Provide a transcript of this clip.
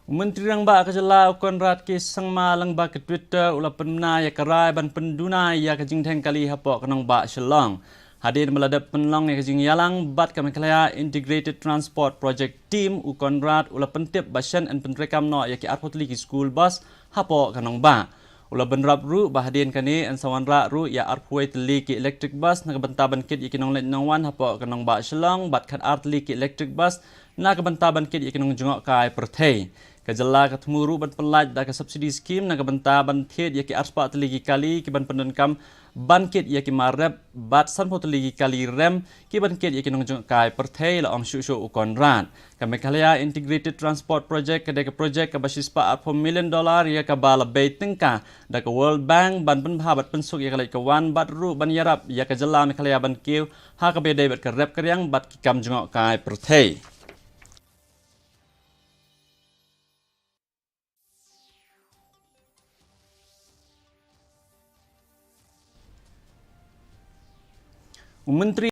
Menteri Rang Ba Kajala Konrad ke sang malang ba ke Twitter ula penna ya karai ban penduna ya ke jing kali hapok kanong ba Shillong. Hadir meladap penlong ya ke jing yalang bat kami kelaya Integrated Transport Project Team u Konrad ula pentip basyan en pentrekam no ya ke arpotli ki school bus hapok kanong ba. Ula benrap ru bahadien kani en sawanra ru ya arpway teli ki electric bus na kebentaban kit ikinong let nongwan hapok kanong ba Shillong bat kat artli ki electric bus na kebentaban kit ikinong jungok kai perthei. Kajala katmuru ban pelaj da ka subsidi scheme na kabanta ban thet ya ki arspa teligi kali ki ban pendenkam ban kit ya ki marep bat sanpo teligi kali rem ki ban kit ya ki nongjong kai perthei la om shu ukon ran kami kalaya integrated transport project ka project ka basispa $4 million ya ka bala bay tengka da ka World Bank ban penhabat pensuk ya kalai ka wan bat ru ban yarap ya ka jala me kalaya ban kiu ha ka bedai bat ka rep karyang bat ki kam jongok kai perthei. Menteri